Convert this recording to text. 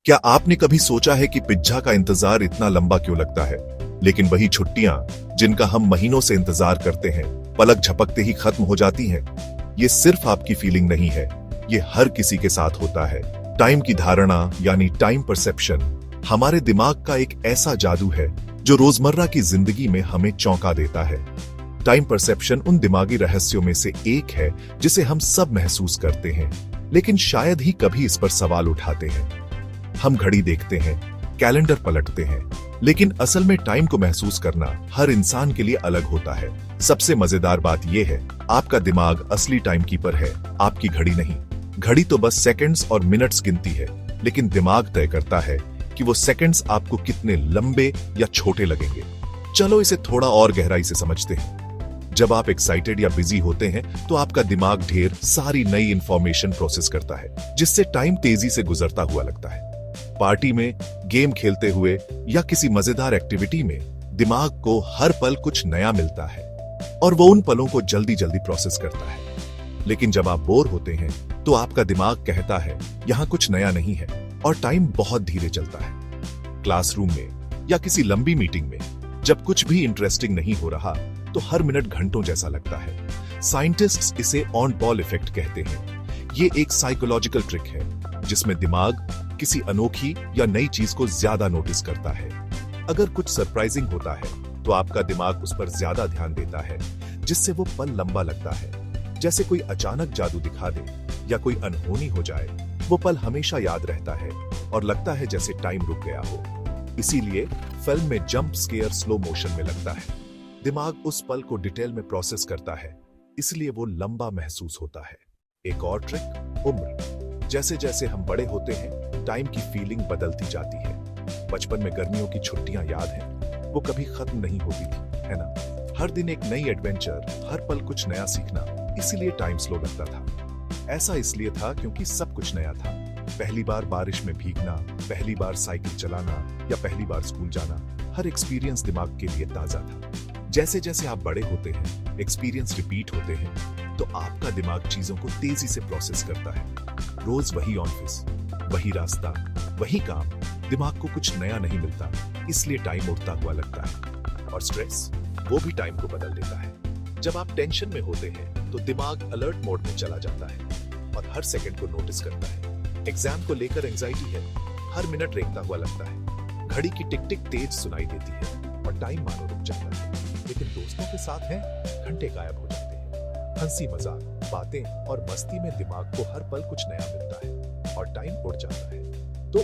क्या आपने कभी सोचा है कि पिज्जा का इंतजार इतना लंबा क्यों लगता है? लेकिन वही छुट्टियां जिनका हम महीनों से इंतजार करते हैं, पलक झपकते ही खत्म हो जाती हैं। ये सिर्फ आपकी फीलिंग नहीं है, ये हर किसी के साथ होता है। टाइम की धारणा यानी टाइम परसेप्शन हमारे दिमाग का एक ऐसा जादू है जो रोजमर्रा की जिंदगी में हमें चौंका देता है। टाइम परसेप्शन उन दिमागी रहस्यों में से एक है जिसे हम सब महसूस करते हैं, लेकिन शायद ही कभी इस पर सवाल उठाते हैं। हम घड़ी देखते हैं, कैलेंडर पलटते हैं, लेकिन असल में टाइम को महसूस करना हर इंसान के लिए अलग होता है। सबसे मजेदार बात यह है, आपका दिमाग असली टाइम कीपर है, आपकी घड़ी नहीं। घड़ी तो बस सेकंड्स और मिनट्स गिनती है, लेकिन दिमाग तय करता है कि वो सेकंड्स आपको कितने लंबे या छोटे लगेंगे। चलो इसे थोड़ा और गहराई से समझते हैं। जब आप एक्साइटेड या बिजी होते हैं तो आपका दिमाग ढेर सारी नई इंफॉर्मेशन प्रोसेस करता है, जिससे टाइम तेजी से गुजरता हुआ लगता है। पार्टी में, गेम खेलते हुए या किसी मजेदार एक्टिविटी में दिमाग को हर पल कुछ नया मिलता है और वो उन पलों को जल्दी जल्दी प्रोसेस करता है। लेकिन जब आप बोर होते हैं तो आपका दिमाग कहता है यहां कुछ नया नहीं है और टाइम बहुत धीरे चलता है। क्लासरूम में या किसी लंबी मीटिंग में जब कुछ भी इंटरेस्टिंग नहीं हो रहा तो हर मिनट घंटों जैसा लगता है। साइंटिस्ट्स इसे ऑन बॉल इफेक्ट कहते हैं। ये एक साइकोलॉजिकल ट्रिक है जिसमें दिमाग किसी अनोखी या नई चीज को ज्यादा नोटिस करता है। अगर कुछ सरप्राइजिंग होता है तो आपका दिमाग उस पर ज्यादा ध्यान देता है, जिससे वो पल लंबा लगता है। जैसे कोई अचानक जादू दिखा दे या कोई अनहोनी हो जाए, वो पल हमेशा याद रहता है और लगता है जैसे टाइम रुक गया हो। इसीलिए फिल्म में जंप स्केयर स्लो मोशन में लगता है। दिमाग उस पल को डिटेल में प्रोसेस करता है, इसलिए वो लंबा महसूस होता है। एक और ट्रिक, उम्र। जैसे जैसे हम बड़े होते हैं, टाइम की फीलिंग बदलती जाती है। बचपन में गर्मियों की छुट्टियां याद हैं, वो कभी खत्म नहीं होती थी, है ना? हर दिन एक नई एडवेंचर, हर पल कुछ नया सीखना, इसीलिए टाइम स्लो लगता था। ऐसा इसलिए था क्योंकि सब कुछ नया था। पहली बार बारिश में भीगना, पहली बार साइकिल चलाना या पहली बार स्कूल जाना, हर एक्सपीरियंस दिमाग के लिए ताजा था। जैसे जैसे आप बड़े होते हैं, एक्सपीरियंस रिपीट होते हैं, तो आपका दिमाग चीजों को तेजी से प्रोसेस करता है। रोज वही ऑफिस, वही रास्ता, वही काम, दिमाग को कुछ नया नहीं मिलता, इसलिए टाइम उड़ता हुआ लगता है। और स्ट्रेस, वो भी टाइम को बदल देता है। जब आप टेंशन में होते हैं तो दिमाग अलर्ट मोड में चला जाता है और हर सेकंड को नोटिस करता है। एग्जाम को लेकर एंजाइटी है, हर मिनट रेंगता हुआ लगता है। घड़ी की टिक टिक तेज सुनाई देती है और टाइम मानो रुक जाता है। लेकिन दोस्तों के साथ हैं, घंटे गायब हो जाते हैं। हंसी मजाक, बातें और मस्ती में दिमाग को हर पल कुछ नया मिलता है और टाइम उड़ जाता है। तो